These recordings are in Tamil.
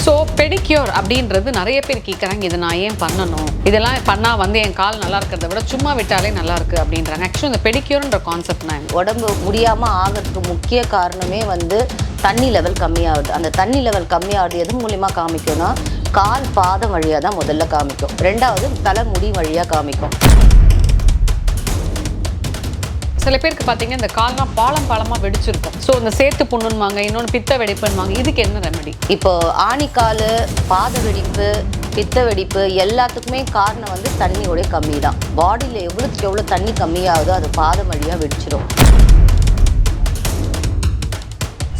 ஸோ பெடிக்யூர் அப்படின்றது நிறைய பேர் கேட்குறாங்க, இதை நான் ஏன் பண்ணணும், இதெல்லாம் பண்ணால் வந்து என் கால் நல்லா இருக்கிறத விட சும்மா விட்டாலே நல்லா இருக்குது அப்படின்றாங்க. ஆக்சுவலி இந்த பெடிக்யூர்ன்ற கான்செப்ட் நான் உடம்பு முடியாமல் ஆகிறதுக்கு முக்கிய காரணமே வந்து தண்ணி லெவல் கம்மியாகுது. அந்த தண்ணி லெவல் கம்மியாகுது எது மூலிமா காமிக்கும்னா கால் பாதம் வழியாக தான் முதல்ல காமிக்கும், ரெண்டாவது தலைமுடி வழியாக காமிக்கும். சில பேருக்கு பார்த்தீங்கன்னா இந்த கால்லாம் பாலமாக வெடிச்சிருக்கும். ஸோ இந்த சேத்து புண்ணுன்னுவாங்க, இன்னொன்று பித்த வெடிப்புன்னுவாங்க. இதுக்கு என்ன ரெமெடி? இப்போ ஆணிக்கால், பாத வெடிப்பு, பித்த வெடிப்பு எல்லாத்துக்குமே காரணம் வந்து தண்ணியோடைய கம்மி தான். பாடியில் எவ்வளோத்துக்கு எவ்வளோ தண்ணி கம்மியாகுதோ அது பாதம் வழியாக வெடிச்சிடும்.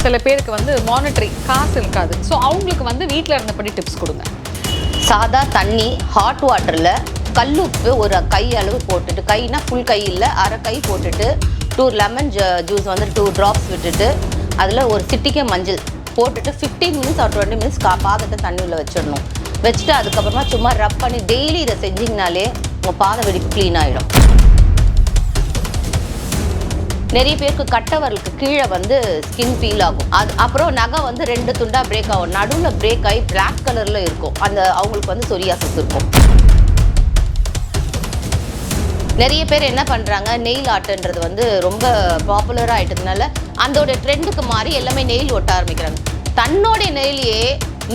சில பேருக்கு வந்து மானிட்டரி காசு இருக்காது. ஸோ அவங்களுக்கு வந்து வீட்டில் இருந்தபடி டிப்ஸ் கொடுங்க. சாதா தண்ணி ஹாட் வாட்டரில் கல்லுப்பு ஒரு கை அளவு போட்டுட்டு, கைனா ஃபுல் கை இல்லை, அரை கை போட்டுட்டு 2 லெமன் ஜூஸ் வந்து 2 ட்ராப்ஸ் விட்டுட்டு அதில் ஒரு சிட்டிக்கை மஞ்சள் போட்டுட்டு 15 மினிட்ஸ் ஆர் 20 மினிட்ஸ் பாதத்தை தண்ணியில் வச்சிடணும். வச்சுட்டு அதுக்கப்புறமா சும்மா ரப் பண்ணி டெய்லி இதை செஞ்சிங்கனாலே உங்கள் பாத வெடிப்பு க்ளீன் ஆகிடும். நிறைய பேருக்கு கட்டவரலுக்கு கீழே வந்து ஸ்கின் பீல் ஆகும். அப்புறம் நகை வந்து 2 துண்டாக பிரேக் ஆகும். நடுவில் பிரேக் ஆகி பிளாக் கலரில் இருக்கும். அவங்களுக்கு வந்து சொரியாசிஸ் இருக்கும். நிறைய பேர் என்ன பண்ணுறாங்க, நெயில் ஆர்ட்ன்றது வந்து ரொம்ப பாப்புலராக ஆகிட்டதுனால அதோட ட்ரெண்டுக்கு மாறி எல்லாமே நெயில் ஒட்ட ஆரம்பிக்கிறாங்க. தன்னோடைய நெயிலையே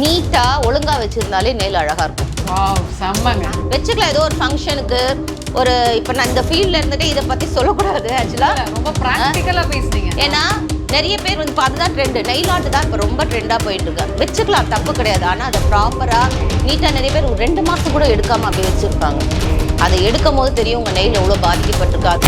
நீட்டாக ஒழுங்காக வச்சுருந்தாலே நெயில் அழகாக இருக்கும். வச்சுக்கலாம். ஏதோ ஒரு ஃபங்க்ஷனுக்கு ஒரு இப்போ நான் இந்த ஃபீல்டில் இருந்துட்டு இதை பற்றி சொல்லக்கூடாது. ஆக்சுவலாக ரொம்ப ப்ராக்டிக்கலாக பேசுனீங்க. ஏன்னா நிறைய பேர் வந்து அதுதான் ட்ரெண்டு, நெயில் ஆர்ட் தான் இப்போ ரொம்ப ட்ரெண்டாக போயிட்டுருக்கு. வச்சுக்கலாம், தப்பு கிடையாது. ஆனால் அதை ப்ராப்பராக நீட்டாக நிறைய பேர் ஒரு 2 மாதம் கூட எடுக்காமல் அப்படி வச்சுருப்பாங்க. அதை எடுக்கும் போது தெரியும் உங்கள் நெயில் எவ்வளோ பாதிக்கப்பட்டிருக்காது.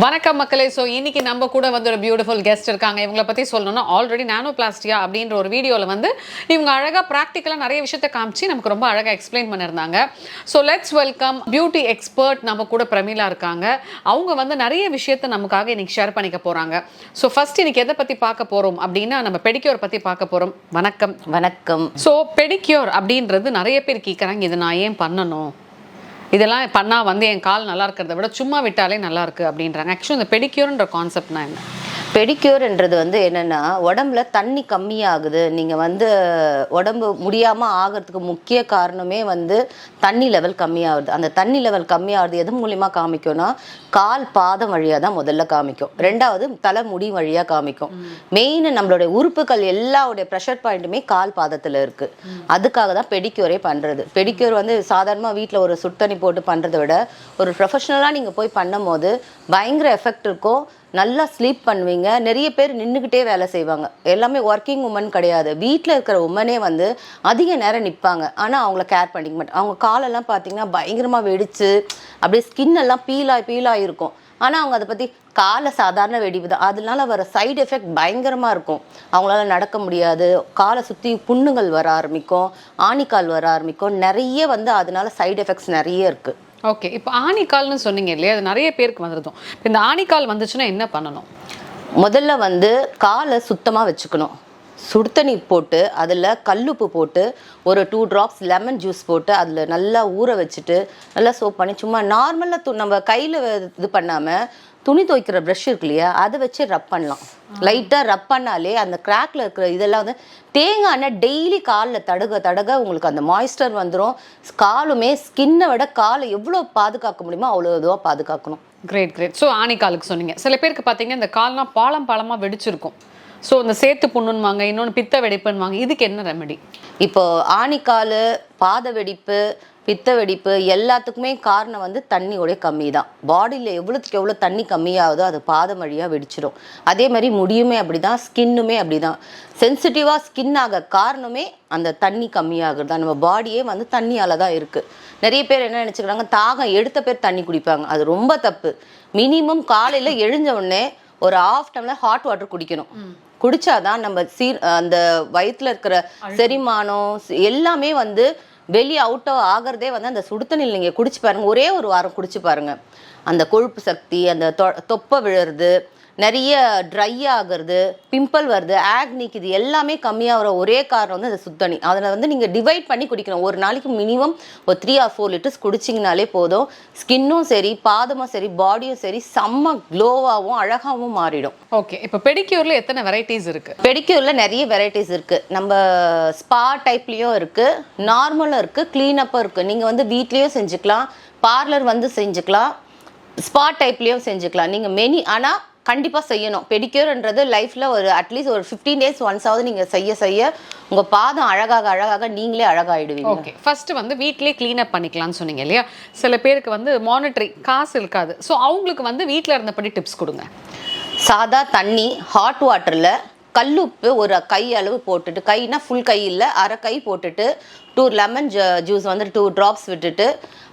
வணக்கம் மக்களே. ஸோ இன்னைக்கு நம்ம கூட வந்து ஒரு பியூட்டிஃபுல் கெஸ்ட் இருக்காங்க. இவங்களை பற்றி சொல்லணும்னா ஆல்ரெடி நானோபிளாஸ்டியா அப்படின்ற ஒரு வீடியோவில் வந்து இவங்க அழகாக ப்ராக்டிக்கலாக நிறைய விஷயத்தை காமிச்சு நமக்கு ரொம்ப அழகாக எக்ஸ்பிளைன் பண்ணியிருந்தாங்க. So let's welcome beauty expert நம்ம கூட பிரமிளா இருக்காங்க. அவங்க வந்து நிறைய விஷயத்தை நமக்காக இன்னைக்கு ஷேர் பண்ணிக்க போகிறாங்க. ஸோ ஃபர்ஸ்ட் இன்னைக்கு எதை பற்றி பார்க்க போகிறோம் அப்படின்னா நம்ம பெடிக்யூர் பற்றி பார்க்க போகிறோம். வணக்கம். வணக்கம். ஸோ பெடிக்யூர் அப்படின்றது நிறைய பேர் கேட்குறாங்க, இதை நான் ஏன் பண்ணணும், இதெல்லாம் பண்ணால் வந்து என் கால் நல்லா இருக்கிறத விட சும்மா விட்டாலே நல்லா இருக்குது அப்படின்றாங்க. ஆக்சுவலி இந்த பெடிக்யூர்ன்ற கான்செப்ட்னா என்ன? பெடிக்யூர்ன்றது வந்து என்னென்னா உடம்புல தண்ணி கம்மியாகுது. நீங்கள் வந்து உடம்பு முடியாமல் ஆகிறதுக்கு முக்கிய காரணமே வந்து தண்ணி லெவல் கம்மியாகுது. அந்த தண்ணி லெவல் கம்மியாகுது எது மூலிமா காமிக்கும்னா கால் பாதம் வழியாக தான் முதல்ல காமிக்கும், ரெண்டாவது தலைமுடி வழியாக காமிக்கும். மெயின் நம்மளுடைய உறுப்புகள் எல்லாருடைய ப்ரெஷர் பாயிண்ட்டுமே கால் பாதத்தில் இருக்குது. அதுக்காக தான் பெடிக்யூரே பண்ணுறது. பெடிக்யூர் வந்து சாதாரணமாக வீட்டில் ஒரு சுத்தண்ணி போட்டு பண்ணுறதை விட ஒரு ப்ரொஃபஷ்னலாக நீங்கள் போய் பண்ணும் போது பயங்கர எஃபெக்ட் இருக்கும். நல்லா ஸ்லீப் பண்ணுவீங்க. நிறைய பேர் நின்றுக்கிட்டே வேலை செய்வாங்க. எல்லாமே ஒர்க்கிங் உமன் கிடையாது. வீட்டில் இருக்கிற உமனே வந்து அதிக நேரம் நிற்பாங்க. ஆனால் அவங்கள கேர் பண்ணிக்க மாட்டாங்க. அவங்க காலெல்லாம் பார்த்தீங்கன்னா பயங்கரமாக வெடித்து அப்படியே ஸ்கின் எல்லாம் பீலாகி இருக்கும். ஆனால் அவங்க அதை பற்றி காலை சாதாரண வெடிப்பு தான், அதனால வர சைடு எஃபெக்ட் பயங்கரமாக இருக்கும். அவங்களால நடக்க முடியாது, காலை சுற்றி புண்ணுங்கள் வர ஆரம்பிக்கும், ஆணிக்கால் வர ஆரம்பிக்கும். நிறைய வந்து அதனால சைடு எஃபெக்ட்ஸ் நிறைய இருக்குது. ஓகே, இப்போ ஆணிக்கால்னு சொன்னீங்க இல்லையா, அது நிறைய பேருக்கு வந்துருக்கும். இப்போ இந்த ஆணிக்கால் வந்துச்சுன்னா என்ன பண்ணணும்? முதல்ல வந்து காலை சுத்தமாக வச்சுக்கணும். சுடுதண்ணி போட்டு அதில் கல்லுப்பு போட்டு ஒரு 2 ட்ராப்ஸ் லெமன் ஜூஸ் போட்டு அதில் நல்லா ஊற வச்சுட்டு நல்லா சோப் பண்ணி சும்மா நார்மலாக நம்ம கையில் இது பண்ணாமல் துணி துவைக்கிற ப்ரஷ் இருக்கு இல்லையா, அதை வச்சு ரப் பண்ணலாம். லைட்டாக ரப் பண்ணாலே அந்த கிராக்கில் இருக்கிற இதெல்லாம் வந்து தேங்காய் எண்ணெய் டெய்லி காலில் தடக உங்களுக்கு அந்த மாய்ஸ்டர் வந்துடும். காலுமே ஸ்கின்னை விட காலை எவ்வளோ பாதுகாக்க முடியுமோ அவ்வளோ இதுவாக பாதுகாக்கணும். கிரேட். ஸோ ஆணிக்காலுக்கு சொன்னீங்க. சில பேருக்கு பார்த்தீங்கன்னா இந்த கால்லாம் பாலமாக வெடிச்சிருக்கும். ஸோ இந்த சேத்து புண்ணுன்னுவாங்க, இன்னொன்று பித்த வெடிப்புன்னுவாங்க. இதுக்கு என்ன ரெமெடி? இப்போ ஆணிக்கால், பாத வெடிப்பு, பித்த வெடிப்பு எல்லாத்துக்குமே காரணம் வந்து தண்ணியோடைய கம்மி தான். பாடியில் எவ்வளோத்துக்கு எவ்வளோ தண்ணி கம்மியாகுதோ அது பாதம் வழியாக வெடிச்சிடும். அதே மாதிரி முடியுமே அப்படி தான், ஸ்கின்னுமே அப்படி தான். சென்சிட்டிவாக ஸ்கின் ஆக காரணமே அந்த தண்ணி கம்மியாகிறது தான். நம்ம பாடியே வந்து தண்ணியால் தான் இருக்குது. நிறைய பேர் என்ன நினச்சிக்கிறாங்க, தாகம் எடுத்த பேர் தண்ணி குடிப்பாங்க. அது ரொம்ப தப்பு. மினிமம் காலையில் எழுஞ்ச உடனே ஒரு 1/2 டம்ளர் ஹாட் வாட்டர் குடிக்கணும். குடிச்சாதான் நம்ம அந்த வயிற்றுல இருக்கிற செரிமானம் எல்லாமே வந்து வெளியே அவுட் ஆகிறதே வந்து அந்த சுடுதண்ணில் நீங்கள் குடிச்சு பாருங்கள். ஒரே ஒரு வாரம் குடிச்சு பாருங்கள். அந்த கொழுப்பு சக்தி, அந்த தொப்பை விழுறது, நிறைய ட்ரை ஆகுறது, பிம்பிள் வருது, ஆக்னிக், இது எல்லாமே கம்மியாகிற ஒரே காரணம் வந்து அந்த சுத்தண்ணி. அதில் வந்து நீங்கள் டிவைட் பண்ணி குடிக்கணும். ஒரு நாளைக்கு மினிமம் ஒரு 3 or 4 லிட்டர்ஸ் குடிச்சிங்கனாலே போதும். ஸ்கின்னும் சரி, பாதமும் சரி, பாடியும் சரி செம்ம க்ளோவாகவும் அழகாகவும் மாறிடும். ஓகே, இப்போ பெடிக்யூரில் எத்தனை வெரைட்டிஸ் இருக்குது? பெடிக்யூரில் நிறைய வெரைட்டிஸ் இருக்குது. நம்ம ஸ்பா டைப்லேயும் இருக்குது, நார்மலும் இருக்குது, க்ளீனப்பும் இருக்குது. நீங்கள் வந்து வீட்லேயும் செஞ்சுக்கலாம், பார்லர் வந்து செஞ்சுக்கலாம், ஸ்பா டைப்லேயும் செஞ்சுக்கலாம். நீங்கள் ஆனால் கண்டிப்பாக செய்யணும். பெடிக்யூர்ன்றது லைஃப்பில் ஒரு அட்லீஸ்ட் ஒரு 15 days ஒன்ஸாவது நீங்கள் செய்ய உங்கள் பாதம் அழகாக நீங்களே அழகாயிடுவீங்க. ஓகே, ஃபர்ஸ்ட் வந்து வீட்லேயே க்ளீனப் பண்ணிக்கலாம்னு சொன்னீங்க இல்லையா? சில பேருக்கு வந்து மானிட்டரி காசு இருக்காது, ஸோ அவங்களுக்கு வந்து வீட்டில் இருந்தபடி டிப்ஸ் கொடுங்க. சாதா தண்ணி ஹாட் வாட்டரில் கல்லுப்பு ஒரு கை அளவு போட்டுட்டு, கைனா ஃபுல் கை இல்லை, அரை கை போட்டுட்டு 2 லெமன் ஜூஸ் வந்து 2 drops விட்டுட்டு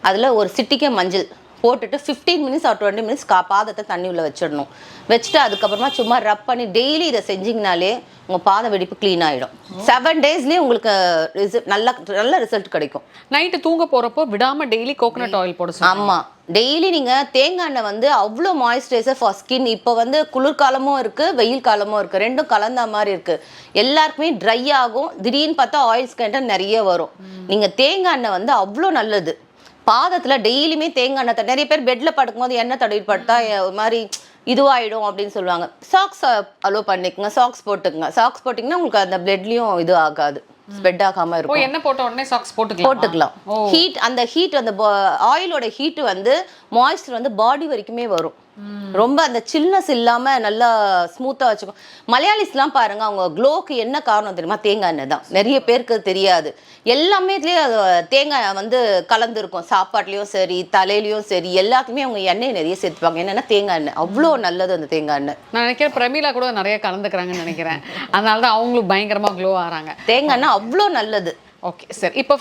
அதில் ஒரு சிட்டிக்கை மஞ்சள் போட்டுட்டு 15 minutes or 20 minutes பாதத்தை தண்ணி உள்ள வச்சிடணும். வச்சுட்டு அதுக்கப்புறமா சும்மா ரப் பண்ணி டெய்லி இதை செஞ்சிங்கனாலே உங்கள் பாத வெடிப்பு க்ளீன் ஆகிடும். 7 daysலேயே உங்களுக்கு நல்ல ரிசல்ட் கிடைக்கும். நைட்டு தூங்க போகிறப்போ விடாமல் டெய்லி கோகனட் ஆயில் போட சொல்லுங்க. ஆமாம், டெய்லி நீங்கள் தேங்காய் எண்ணெய் வந்து அவ்வளோ மாய்ஸ்சரைசர் ஃபார் ஸ்கின். இப்போ வந்து குளிர்காலமும் இருக்குது, வெயில் காலமும் இருக்குது, ரெண்டும் கலந்த மாதிரி இருக்குது. எல்லாருக்குமே ட்ரை ஆகும், திடீர்னு பார்த்தா ஆயில் ஸ்கின் நிறைய வரும். நீங்கள் தேங்காய் எண்ணெய் வந்து அவ்வளோ நல்லது. பாதத்தில் டெய்லியுமே தேங்காய் எண்ணெய், நிறைய பேர் பெட்டில் படுக்கும்போது எண்ணெய் தடவி படுத்தா ஒரு மாதிரி இதுவாகிடும் அப்படின்னு சொல்லுவாங்க. சாக்ஸ் அலோ பண்ணிக்கோங்க, சாக்ஸ் போட்டிங்கன்னா உங்களுக்கு அந்த பிளட்லேயும் இது ஆகாது, ஸ்ப்ரெட் ஆகாமல் இருக்கும். என்ன போட்ட உடனே சாக்ஸ் போட்டுக்கலாம். அந்த ஹீட் அந்த ஆயிலோட ஹீட் வந்து மாய்ஸ்சர் வந்து பாடி வரைக்குமே வரும். ரொம்ப அந்த சில்னஸ் இல்லாம நல்லா ஸ்மூத்தா வச்சுக்கும். மலையாளிஸ்லாம் பாருங்க, அவங்க க்ளோக்கு என்ன காரணம் தெரியுமா? தேங்காய் எண்ணெய் தான். நிறைய பேருக்கு தெரியாது. எல்லாமே தேங்காய் வந்து கலந்துருக்கும். சாப்பாட்லயும் சரி, தலையிலயும் சரி, எல்லாத்துக்குமே அவங்க எண்ணெய் நிறைய சேர்த்துப்பாங்க. என்னன்னா தேங்காய் எண்ணெய் அவ்வளோ நல்லது. அந்த தேங்காய் எண்ணெய் நான் நினைக்கிறேன் பிரமீளா கூட நிறைய கலந்துக்கிறாங்கன்னு நினைக்கிறேன். அதனால தான் அவங்களும் பயங்கரமா க்ளோ ஆகிறாங்க. தேங்காய் எண்ணெய் அவ்வளோ நல்லது. ஓகே சார், இப்போ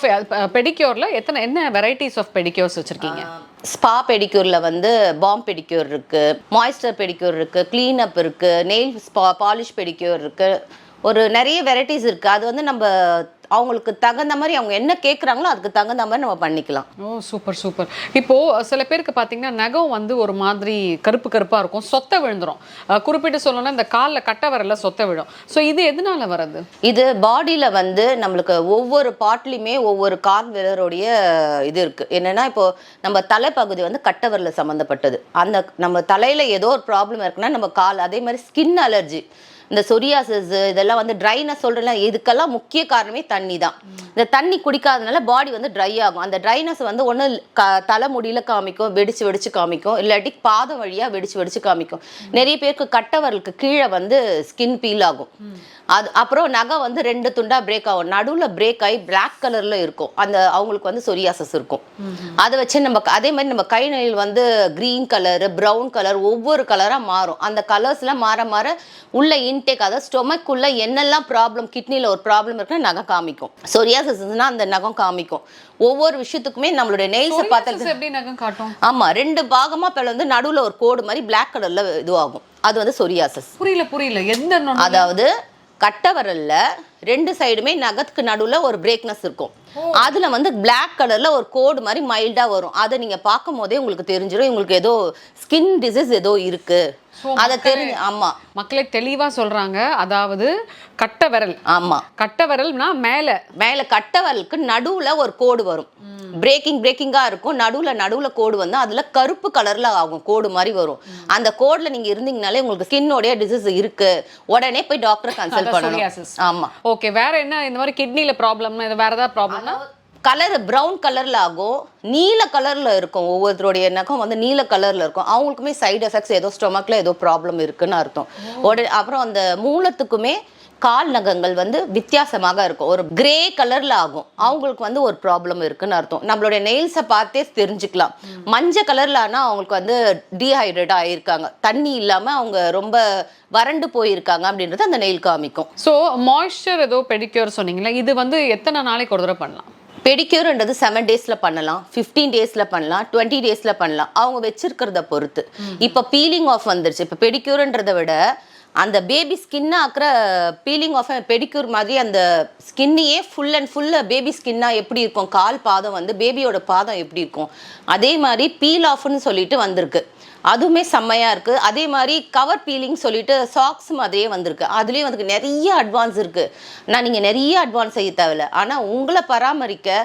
பெடிக்யூரில் என்ன வெரைட்டிஸ் ஆஃப் பெடிக்யூர்ஸ் வச்சுருக்கீங்க? ஸ்பா பெடிக்யூரில் வந்து பாம் பெடிக்யூர் இருக்குது, மாய்ஸ்சர் பெடிக்யூர் இருக்குது, க்ளீனப் இருக்குது, நெயில் பாலிஷ் பெடிக்யூர் இருக்குது. ஒரு நிறைய வெரைட்டிஸ் இருக்குது. அது வந்து நம்ம அவங்களுக்கு தகுந்த மாதிரி அவங்க என்ன கேட்குறாங்களோ அதுக்கு தகுந்த மாதிரி நம்ம பண்ணிக்கலாம். ஓ சூப்பர். இப்போது சில பேருக்கு பார்த்தீங்கன்னா நகம் வந்து ஒரு மாதிரி கருப்பாக இருக்கும், சொத்தை விழுந்துடும். குறிப்பிட்டு சொல்லணும்னா இந்த காலில் கட்டை வரல சொத்தை விழும். ஸோ இது எதனால வருது? இது பாடியில் வந்து நம்மளுக்கு ஒவ்வொரு பார்ட்லேயுமே ஒவ்வொரு கால் விரலுடைய இது இருக்குது. என்னென்னா இப்போது நம்ம தலைப்பகுதி வந்து கட்டை விரல சம்மந்தப்பட்டது. அந்த நம்ம தலையில் ஏதோ ஒரு ப்ராப்ளம் இருக்குன்னா நம்ம கால், அதே மாதிரி ஸ்கின் அலர்ஜி, இந்த சொரியாசிஸ், இதெல்லாம் வந்து ட்ரைனஸ் சொல்கிறேன்னா இதுக்கெல்லாம் முக்கிய காரணமே தண்ணி தான். இந்த தண்ணி குடிக்காதனால பாடி வந்து ட்ரை ஆகும். அந்த ட்ரைனஸ் வந்து ஒன்று தலைமுடியில் காமிக்கும், வெடிச்சு காமிக்கும், இல்லாட்டி பாதம் வழியாக வெடிச்சு காமிக்கும். நிறைய பேருக்கு கட்டவரலுக்கு கீழே வந்து ஸ்கின் பீல் ஆகும். அது அப்புறம் நகை வந்து 2 துண்டாக பிரேக் ஆகும். நடுவில் பிரேக் ஆகி பிளாக் கலரில் இருக்கும். அந்த அவங்களுக்கு வந்து சொரியாசஸ் இருக்கும். அதை வச்சு நம்ம அதே மாதிரி நம்ம கை நெயில் வந்து க்ரீன் கலரு, ப்ரௌன் கலர், ஒவ்வொரு கலராக மாறும். அந்த கலர்ஸ்லாம் மாற உள்ள இன்டேக், அதாவது ஸ்டொமக்குள்ள என்னெல்லாம் ப்ராப்ளம், கிட்னியில் ஒரு ப்ராப்ளம் இருக்குன்னா நகம் காமிக்கும். சொரியாசஸ்னா அந்த நகம் காமிக்கும். ஒவ்வொரு விஷயத்துக்குமே நம்மளுடைய நெயில்ஸை பார்த்து எப்படி நகம் காட்டும்? ஆமாம், 2 பாகமாக இப்போ வந்து நடுவில் ஒரு கோடு மாதிரி பிளாக் கலரில் இதுவாகும். அது வந்து சொரியாசஸ். புரியல எந்த, அதாவது கட்டவரல்ல 2 சைடுமே நகத்துக்கு நடுவில் ஒரு பிரேக்னஸ் இருக்கும். அதுல வந்து பிளாக் கலர்ல ஒரு கோடு மாதிரி மைல்டா வரும். அதை நீங்க பார்க்கும் போதே உங்களுக்கு தெரிஞ்சிடும் உங்களுக்கு ஏதோ ஸ்கின் டிசீஸ் ஏதோ இருக்கு. அதை தெரிஞ்சு ஆமா மக்களே தெளிவா சொல்றாங்க. அதாவது கட்டை விரல், ஆமா கட்டை விரல்னா மேல கட்டை விரலுக்கு நடுவுல ஒரு கோடு வரும். பிரேக்கிங்கா இருக்கும். நடுவுல கோடு வந்து அதுல கருப்பு கலர்ல ஆகும், கோடு மாதிரி வரும். அந்த கோட்ல நீங்க இருந்தீங்கனாலே உங்களுக்கு ஸ்கின்னோட டிசீஸ் இருக்கு, உடனே போய் டாக்டர் கன்சல்ட் பண்ணணும். ஆமா ஓகே. வேற என்ன இந்த மாதிரி கிட்னில ப்ராப்ளம், வேற ஏதாவது ப்ராப்ளம்னா? கலர் ப்ரௌன் கலர்ல ஆகும், நீல கலர்ல இருக்கும். ஒவ்வொருத்தருடைய நகம் வந்து நீல கலர்ல இருக்கும். அவங்களுக்குமே சைடு எஃபெக்ட்ஸ் ஏதோ ஸ்டொமக்ல ஏதோ ப்ராப்ளம் இருக்குன்னு அர்த்தம். அப்புறம் அந்த மூலத்துக்குமே கால் நகங்கள் வந்து வித்தியாசமாக இருக்கும். ஒரு கிரே கலர்ல ஆகும், அவங்களுக்கு வந்து ஒரு ப்ராப்ளம் இருக்குன்னு அர்த்தம். நம்மளுடைய நெயில்ஸை பார்த்தே தெரிஞ்சுக்கலாம். மஞ்சள் கலர்ல ஆனால் அவங்களுக்கு வந்து டீஹைட்ரேட் ஆகியிருக்காங்க, தண்ணி இல்லாம அவங்க ரொம்ப வறண்டு போயிருக்காங்க அப்படின்றது அந்த நெயில் காமிக்கும். ஸோ மாய்ஸ்சர் ஏதோ பெடிக்யூர் சொன்னீங்களா, இது வந்து எத்தனை நாளைக்கு ஒரு தடவை பண்ணலாம்? பெடிக்யூர்ன்றது 7 daysல பண்ணலாம், 15 daysல பண்ணலாம், 20 daysல பண்ணலாம், அவங்க வச்சிருக்கிறத பொறுத்து. இப்போ பீலிங் ஆஃப் வந்துருச்சு. இப்போ பெடிக்யூர்ன்றதை விட அந்த பேபி ஸ்கின்னாக ஆக்கிற பீலிங் ஆஃப் பெடிக்யூர் மாதிரி அந்த ஸ்கின்னையே ஃபுல் அண்ட் ஃபுல்லு பேபி ஸ்கின்னாக எப்படி இருக்கும், கால் பாதம் வந்து பேபியோட பாதம் எப்படி இருக்கும், அதே மாதிரி பீல் ஆஃப்னு சொல்லிட்டு வந்திருக்கு. அதுவுமே செம்மையாக இருக்குது. அதே மாதிரி கவர் பீலிங் சொல்லிட்டு சாக்ஸ் மாதிரியே வந்திருக்கு. அதுலேயும் வந்து நிறைய அட்வான்ஸ் இருக்குது. நீங்கள் நிறைய அட்வான்ஸ் செய்ய தேவையில்ல. ஆனால் உங்களை பராமரிக்க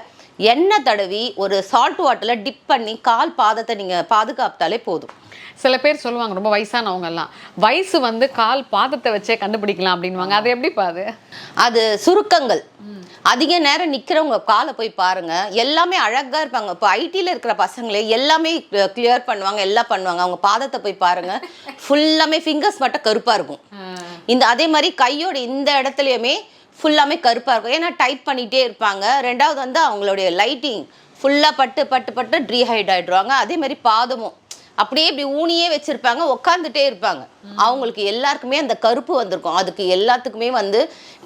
எண்ணெய் தடவி ஒரு சால்ட் வாட்டரில் டிப் பண்ணி கால் பாதத்தை நீங்கள் பாதுகாத்தாலே போதும். சில பேர் சொல்லுவாங்க ரொம்ப வயசானவங்க எல்லாம் வயசு வந்து கால் பாதத்தை வச்சே கண்டுபிடிக்கலாம் அப்படின்வாங்க. அது எப்படி பாது? அது சுருக்கங்கள். அதிக நேரம் நிற்கிறவங்க காலை போய் பாருங்க, எல்லாமே அழகா இருப்பாங்க. இப்போ ஐடியில் இருக்கிற பசங்களே எல்லாமே கிளியர் பண்ணுவாங்க, எல்லாம் பண்ணுவாங்க. அவங்க பாதத்தை போய் பாருங்க, ஃபுல்லாமே ஃபிங்கர்ஸ் மட்டும் கருப்பா இருக்கும். அதே மாதிரி கையோட இந்த இடத்துலையுமே ஃபுல்லாமே கருப்பா இருக்கும். ஏன்னா டைப் பண்ணிட்டே இருப்பாங்க. ரெண்டாவது வந்து அவங்களுடைய லைட்டிங் ஃபுல்லாக பட்டு பட்டு பட்டு ட்ரீஹைட் ஆகிடுவாங்க. அதே மாதிரி பாதமும் அப்படியே இப்படி ஊனியே வச்சிருப்பாங்க, உட்காந்துட்டே இருப்பாங்க. அவங்களுக்கு எல்லாருக்குமே அந்த கருப்பு வந்திருக்கும். அதுக்கு எல்லாத்துக்குமே வந்து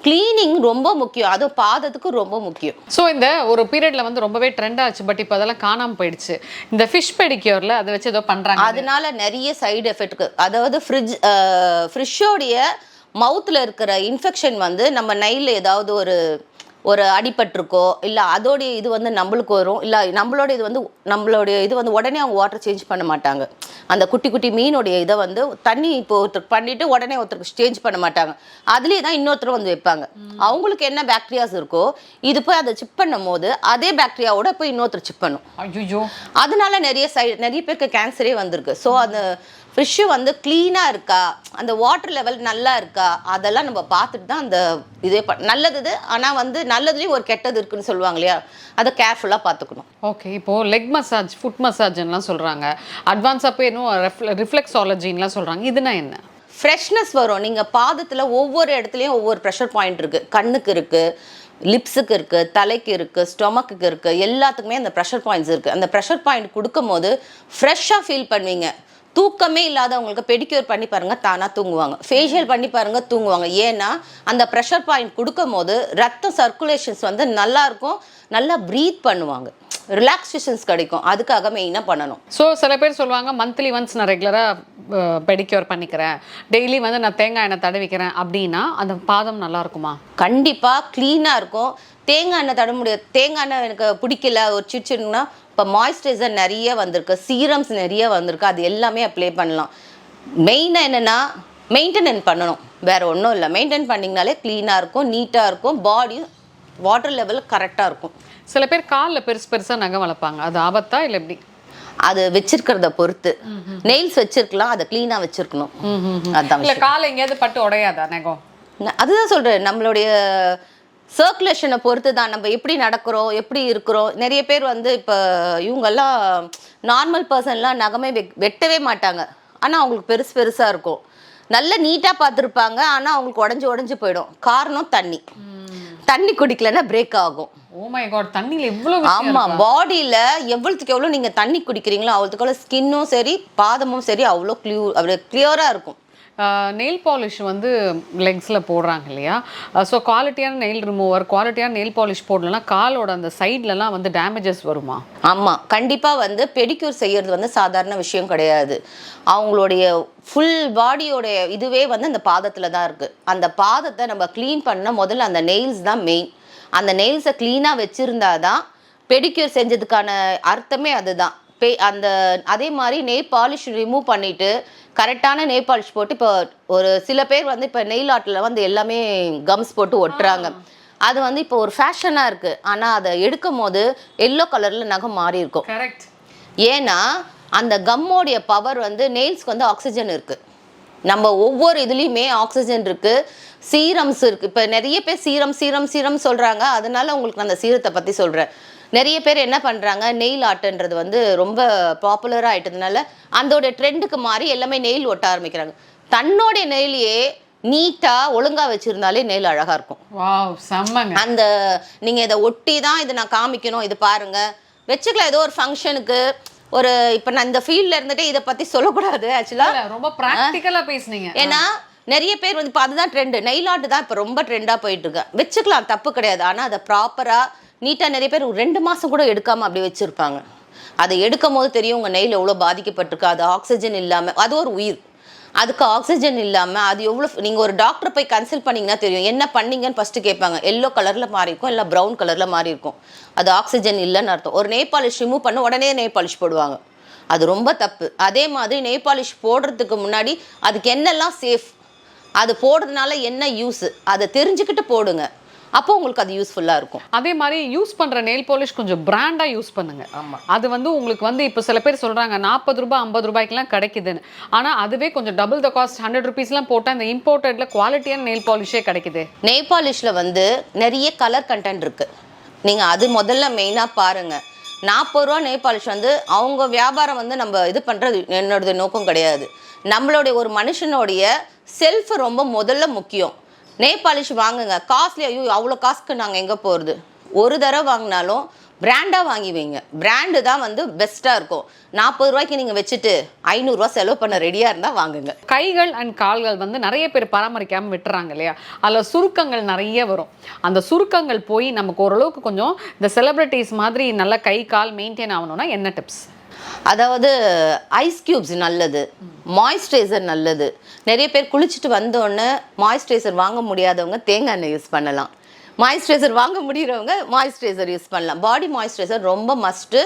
கிளீனிங் ரொம்ப முக்கியம், அதுவும் பாதத்துக்கு ரொம்ப முக்கியம். ஸோ இந்த ஒரு பீரியட்ல வந்து ரொம்பவே ட்ரெண்ட் ஆச்சு, பட் இப்போ அதெல்லாம் காணாம போயிடுச்சு. இந்த ஃபிஷ் பெடிக்யூர்ல அதை வச்சு ஏதோ பண்றாங்க, அதனால நிறைய சைடு எஃபெக்ட். அதாவது ஃப்ரிஷ்ஷோடைய மவுத்தில் இருக்கிற இன்ஃபெக்ஷன் வந்து நம்ம நைலில் ஏதாவது ஒரு அடிபட்டிருக்கோ இல்லை அதோடைய இது வந்து நம்மளுக்கு வரும். இல்லை நம்மளுடைய இது வந்து உடனே அவங்க வாட்டர் சேஞ்ச் பண்ண மாட்டாங்க. அந்த குட்டி குட்டி மீனுடைய இதை வந்து தண்ணி இப்போ ஒருத்தருக்கு பண்ணிவிட்டு உடனே ஒருத்தருக்கு சேஞ்ச் பண்ண மாட்டாங்க. அதுலேயே தான் இன்னொருத்தர் வந்து வைப்பாங்க. அவங்களுக்கு என்ன பாக்டீரியாஸ் இருக்கோ இது போய் அதை சிப் பண்ணும் போது அதே பாக்டீரியாவோட போய் இன்னொருத்தர் சிப் பண்ணும். ஐயோ, அதனால நிறைய பேருக்கு கேன்சரே வந்திருக்கு. ஸோ அந்த ஃபிஷ்ஷு வந்து க்ளீனாக இருக்கா, அந்த வாட்டர் லெவல் நல்லா இருக்கா, அதெல்லாம் நம்ம பார்த்துட்டு தான் அந்த இதே நல்லது. ஆனால் வந்து நல்லதுலேயும் ஒரு கெட்டது இருக்குன்னு சொல்லுவாங்க இல்லையா, அதை கேர்ஃபுல்லாக பார்த்துக்கணும். ஓகே, இப்போது லெக் மசாஜ், ஃபுட் மசாஜ்லாம் சொல்கிறாங்க, அட்வான்ஸாக போய் இன்னும் ரிஃப்ளெக்ஸாலஜின்லாம் சொல்கிறாங்க. இதுனா என்ன? ஃப்ரெஷ்னஸ் வரும். நீங்கள் பாதத்தில் ஒவ்வொரு இடத்துலையும் ஒவ்வொரு ப்ரெஷர் பாயிண்ட் இருக்குது. கண்ணுக்கு இருக்குது, லிப்ஸுக்கு இருக்குது, தலைக்கு இருக்குது, ஸ்டொமக்குக்கு இருக்குது, எல்லாத்துக்குமே அந்த ப்ரெஷர் பாயிண்ட்ஸ் இருக்குது. அந்த ப்ரெஷர் பாயிண்ட் கொடுக்கும் போது ஃப்ரெஷ்ஷாக ஃபீல் பண்ணுவீங்க. தூக்கமே இல்லாதவங்களுக்கு பெடிக்யூர் பண்ணி பாருங்கள், தானாக தூங்குவாங்க. ஃபேஷியல் பண்ணி பாருங்கள், தூங்குவாங்க. ஏன்னா அந்த ப்ரெஷர் பாயிண்ட் கொடுக்கும் போது ரத்த சர்க்குலேஷன்ஸ் வந்து நல்லாயிருக்கும், நல்லா ப்ரீத் பண்ணுவாங்க, ரிலாக்ஸேஷன்ஸ் கிடைக்கும். அதுக்காக மெயினாக பண்ணணும். ஸோ சில பேர் சொல்லுவாங்க மந்த்லி ஒன்ஸ் நான் ரெகுலராக பெடிக்யூர் பண்ணிக்கிறேன், டெய்லி வந்து நான் தேங்காய் எண்ணெய் தடவிக்கிறேன் அப்படின்னா அந்த பாதம் நல்லா இருக்குமா? கண்டிப்பாக க்ளீனாக இருக்கும். தேங்காய் எண்ணெய் தட முடியாது. தேங்காய் எண்ணெய் எனக்கு பிடிக்கல, ஒரு சின்ன இப்போ மாய்ஸ்சரைசர் நிறைய வந்திருக்கு, சீரம்ஸ் நிறைய வந்திருக்கு, அது எல்லாமே அப்ளை பண்ணலாம். மெயினாக என்னென்னா மெயின்டெனன்ஸ் பண்ணணும், வேறு ஒன்றும் இல்லை. மெயின்டைன் பண்ணிங்கனாலே க்ளீனாக இருக்கும், நீட்டாக இருக்கும், பாடி வாட்டர் லெவல் கரெக்டாக இருக்கும். சில பேர் காலில் பெருசாக நகம் வளர்ப்பாங்க, அது ஆபத்தா இல்லை எப்படி? அது வச்சிருக்கிறத பொறுத்து. நெயில்ஸ் வச்சிருக்கலாம், அதை க்ளீனாக வச்சிருக்கணும். அதுதான். இல்லை கால் எங்கேயாவது பட்டு உடையாதா நகம்? அதுதான் சொல்கிறேன், நம்மளுடைய சர்க்குலேஷனை பொறுத்து தான் நம்ம எப்படி நடக்கிறோம், எப்படி இருக்கிறோம். நிறைய பேர் வந்து இப்போ இவங்கெல்லாம் நார்மல் பர்சன்லாம் நகமே வெட்டவே மாட்டாங்க, ஆனால் அவங்களுக்கு பெருசாக இருக்கும். நல்ல நீட்டாக பார்த்துருப்பாங்க, ஆனால் அவங்களுக்கு உடஞ்சி போயிடும். காரணம் தண்ணி குடிக்கலன்னா பிரேக் ஆகும். ஓ மை காட், தண்ணியில் எவ்வளோ? ஆமாம், பாடியில் எவ்வளோத்துக்கு எவ்வளோ நீங்கள் தண்ணி குடிக்கிறீங்களோ அவ்வளோத்துக்கு எவ்வளோ ஸ்கின்னும் சரி பாதமும் சரி அவ்வளோ கிளியராக இருக்கும். நெயில் பாலிஷ் வந்து லெக்ஸில் போடுறாங்க இல்லையா? ஸோ குவாலிட்டியான நெயில் ரிமூவர், குவாலிட்டியான நெயில் பாலிஷ் போடலன்னா காலோட அந்த சைட்லலாம் வந்து டேமேஜஸ் வருமா? ஆமாம், கண்டிப்பாக வந்து பெடிக்யூர் செய்கிறது வந்து சாதாரண விஷயம் கிடையாது. அவங்களுடைய ஃபுல் பாடியோடைய இதுவே வந்து அந்த பாதத்தில் தான் இருக்குது. அந்த பாதத்தை நம்ம க்ளீன் பண்ண முதல்ல அந்த நெயில்ஸ் தான் மெயின். அந்த நெயில்ஸை க்ளீனாக வச்சுருந்தா தான் பெடிக்யூர் செஞ்சதுக்கான அர்த்தமே அதுதான். அதே மாதிரி நெயில் பாலிஷ் ரிமூவ் பண்ணிவிட்டு கரெக்டான நெயில் பாலிஷ் போட்டு, இப்போ ஒரு சில பேர் வந்து இப்போ நெயில் ஆர்ட்டில் வந்து எல்லாமே கம்ஸ் போட்டு ஒட்டுறாங்க. அது வந்து இப்போ ஒரு ஃபேஷனாக இருக்குது. ஆனால் அதை எடுக்கும் போது எல்லோ கலரில் நகம் மாறி இருக்கும். கரெக்ட். ஏன்னா அந்த கம்மோடைய பவர் வந்து நெயில்ஸ்க்கு வந்து ஆக்சிஜன் இருக்குது. நம்ம ஒவ்வொரு இதுலேயுமே ஆக்சிஜன் இருக்குது, சீரம்ஸ் இருக்குது. இப்போ நிறைய பேர் சீரம் சொல்கிறாங்க. அதனால உங்களுக்கு நான் அந்த சீரத்தை பற்றி சொல்கிறேன். நிறைய பேர் என்ன பண்ணுறாங்க, நெயில் ஆர்ட்ன்றது வந்து ரொம்ப பாப்புலராக ஆகிட்டதுனால அதோடைய ட்ரெண்டுக்கு மாறி எல்லாமே நெயில் ஒட்ட ஆரம்பிக்கிறாங்க. தன்னோடைய நெயிலையே நீட்டாக ஒழுங்காக வச்சுருந்தாலே நெயில் அழகாக இருக்கும். வாவ், செம்மங்க. அந்த நீங்கள் இதை ஒட்டி தான் இதை நான் காமிக்கணும், இது பாருங்கள் வச்சுக்கலாம். ஏதோ ஒரு ஃபங்க்ஷனுக்கு ஒரு இப்போ நான் இந்த ஃபீல்டில் இருந்துட்டு இதை பற்றி சொல்லக்கூடாது. ஆக்சுவலாக ரொம்ப ப்ராக்டிக்கலாக பேசுனீங்க. ஏன்னா நிறைய பேர் வந்து இப்போ அதுதான் ட்ரெண்டு, நெயில் ஆர்ட் தான் இப்போ ரொம்ப ட்ரெண்டாக போயிட்டுருக்கு. வச்சுக்கலாம், தப்பு கிடையாது. ஆனால் அதை ப்ராப்பராக நீட்டாக நிறைய பேர் 2 மாதம் கூட எடுக்காமல் அப்படி வச்சுருப்பாங்க. அதை எடுக்கும் போது தெரியும் உங்கள் நெயில் எவ்வளோ பாதிக்கப்பட்டிருக்கு. அது ஆக்சிஜன் இல்லாமல், அது ஒரு உயிர். அதுக்கு ஆக்சிஜன் இல்லாமல் அது எவ்வளோ, நீங்கள் ஒரு டாக்டர் போய் கன்சல்ட் பண்ணிங்கன்னா தெரியும் என்ன பண்ணீங்கன்னு ஃபஸ்ட்டு கேட்பாங்க. எல்லோ கலரில் மாறி இருக்கும், இல்லை ப்ரௌன் கலரில் மாறி இருக்கும். அது ஆக்சிஜன் இல்லைன்னு அர்த்தம். ஒரு நெயில் பாலிஷ் ரிமூவ் பண்ண உடனே நெயில் பாலிஷ் போடுவாங்க, அது ரொம்ப தப்பு. அதே மாதிரி நெயில் பாலிஷ் போடுறதுக்கு முன்னாடி அதுக்கு என்னெல்லாம் சேஃப், அது போடுறதுனால என்ன யூஸ், அதை தெரிஞ்சுக்கிட்டு போடுங்க. அப்போ உங்களுக்கு அது யூஸ்ஃபுல்லாக இருக்கும். அதே மாதிரி யூஸ் பண்ணுற நெயில் பாலிஷ் கொஞ்சம் பிராண்டாக யூஸ் பண்ணுங்க. ஆமாம், அது வந்து உங்களுக்கு வந்து இப்போ சில பேர் சொல்கிறாங்க 40 ரூபாய் 50 ரூபாய்க்குலாம் கிடைக்குதுன்னு. ஆனால் அதுவே கொஞ்சம் டபுள் த காஸ்ட் 100 ருபீஸ்லாம் போட்டால் இந்த இம்போர்ட்டடில் குவாலிட்டியான நெயில் பாலிஷே கிடைக்குது. நெயில் பாலிஷில் வந்து நிறைய கலர் கண்டென்ட் இருக்குது. நீங்கள் அது முதல்ல மெயினாக பாருங்கள். 40 ரூபா நெயில் பாலிஷ் வந்து அவங்க வியாபாரம் வந்து நம்ம இது பண்ணுறது என்னோட நோக்கம் கிடையாது. நம்மளுடைய ஒரு மனுஷனுடைய செல்ஃப் ரொம்ப முதல்ல முக்கியம். நெயில் பாலிஷ் வாங்குங்க, காஸ்ட்லி. ஐயோ அவ்வளோ காசுக்கு நாங்கள் எங்கே போகிறது? ஒரு தடவை வாங்கினாலும் பிராண்டாக வாங்கி வைங்க. பிராண்டு தான் வந்து பெஸ்ட்டாக இருக்கும். 40 ரூபாய்க்கு நீங்கள் வச்சுட்டு 500 ரூபா செலவு பண்ண ரெடியாக இருந்தால் வாங்குங்க. கைகள் அண்ட் கால்கள் வந்து நிறைய பேர் பராமரிக்காமல் விட்டுறாங்க இல்லையா? அதில் சுருக்கங்கள் நிறைய வரும். அந்த சுருக்கங்கள் போய் நமக்கு ஓரளவுக்கு கொஞ்சம் இந்த செலிபிரிட்டிஸ் மாதிரி நல்ல கை கால் மெயின்டைன் ஆகணும்னா என்ன டிப்ஸ்? அதாவது ஐஸ் க்யூப்ஸ் நல்லது, மாய்ஸ்சரைசர் நல்லது. நிறைய பேர் குளிச்சுட்டு வந்தோடனே மாய்ஸ்சரைசர் வாங்க முடியாதவங்க தேங்காய் எண்ணெய் யூஸ் பண்ணலாம். மாய்ஸ்சரைசர் வாங்க முடிகிறவங்க மாய்ஸ்சரைசர் யூஸ் பண்ணலாம். பாடி மாய்ஸ்சரைசர் ரொம்ப மஸ்ட்டு.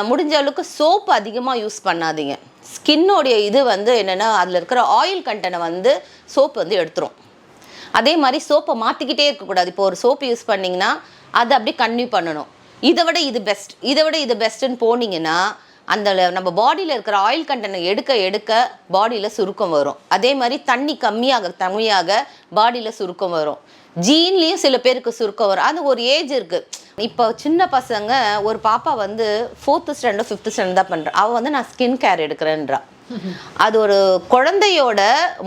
முடிஞ்ச அளவுக்கு சோப்பு அதிகமாக யூஸ் பண்ணாதீங்க. ஸ்கின்னோடைய இது வந்து என்னென்னா அதில் இருக்கிற ஆயில் கண்டனை வந்து சோப்பு வந்து எடுத்துரும். அதே மாதிரி சோப்பை மாற்றிக்கிட்டே இருக்கக்கூடாது. இப்போ ஒரு சோப்பு யூஸ் பண்ணிங்கன்னா அதை அப்படியே கன்டினியூ பண்ணணும். இதை விட இது பெஸ்ட், இதை விட இது பெஸ்ட்டுன்னு போனீங்கன்னா அந்த நம்ம பாடியில் இருக்கிற ஆயில் கண்டனை எடுக்க எடுக்க பாடியில் சுருக்கம் வரும். அதே மாதிரி தண்ணி கம்மியாக பாடியில் சுருக்கம் வரும். ஜீன்லேயும் சில பேருக்கு சுருக்கம் வரும். அது ஒரு ஏஜ் இருக்குது. இப்போ சின்ன பசங்க, ஒரு பாப்பா வந்து 4th ஸ்டாண்டர்ட் 5th ஸ்டாண்டர்ட் தான் பண்ணுறா. அவள் வந்து நான் ஸ்கின் கேர் எடுக்கிறேன்றா. அது ஒரு குழந்தையோட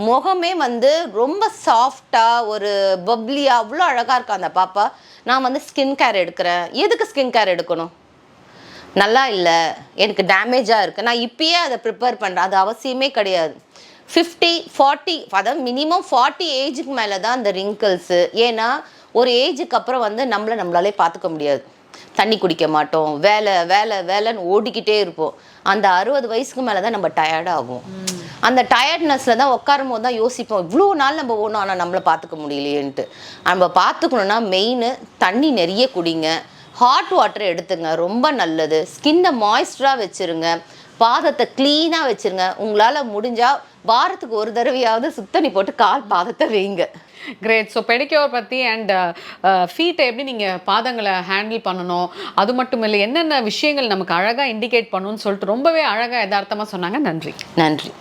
முகமே வந்து ரொம்ப சாஃப்டாக ஒரு பப்ளியாக அவ்வளோ அழகாக இருக்கா அந்த பாப்பா. நான் வந்து ஸ்கின் கேர் எடுக்கிறேன். எதுக்கு ஸ்கின் கேர் எடுக்கணும்? நல்லா இல்லை, எனக்கு டேமேஜாக இருக்குது, நான் இப்பயே அதை ப்ரிப்பேர் பண்ணுறேன். அது அவசியமே கிடையாது. 50 40 அதாவது மினிமம் 40 ஏஜுக்கு மேலே தான் அந்த ரிங்கிள்ஸு. ஏன்னா ஒரு ஏஜுக்கு அப்புறம் வந்து நம்மளாலே பார்த்துக்க முடியாது. தண்ணி குடிக்க மாட்டோம், வேலைன்னு ஓடிக்கிட்டே இருப்போம். அந்த 60 வயசுக்கு மேலே தான் நம்ம டயர்டாகும். அந்த டயர்ட்னஸில் தான் உட்காரும் போது தான் யோசிப்போம், இவ்வளோ நாள் நம்ம ஓடணும் ஆனால் நம்மளை பார்த்துக்க முடியலையேன்ட்டு. நம்ம பார்த்துக்கணுன்னா மெயின் தண்ணி நிறைய குடிங்க, ஹாட் வாட்டர் எடுத்துங்க, ரொம்ப நல்லது. ஸ்கின்னை மாய்ஸ்டராக வச்சுருங்க, பாதத்தை க்ளீனாக வச்சுருங்க. உங்களால் முடிஞ்சால் வாரத்துக்கு ஒரு தடவையாவது சுத்தண்ணி போட்டு கால் பாதத்தை வைங்க. கிரேட். ஸோ பெடிக்யூர் பற்றி அண்ட் ஃபீட்டை எப்படி நீங்கள் பாதங்களை ஹேண்டில் பண்ணணும், அது மட்டும் இல்லை என்னென்ன விஷயங்கள் நமக்கு அழகாக இண்டிகேட் பண்ணணும்னு சொல்லிட்டு ரொம்பவே அழகாக யதார்த்தமாக சொன்னாங்க. நன்றி. நன்றி.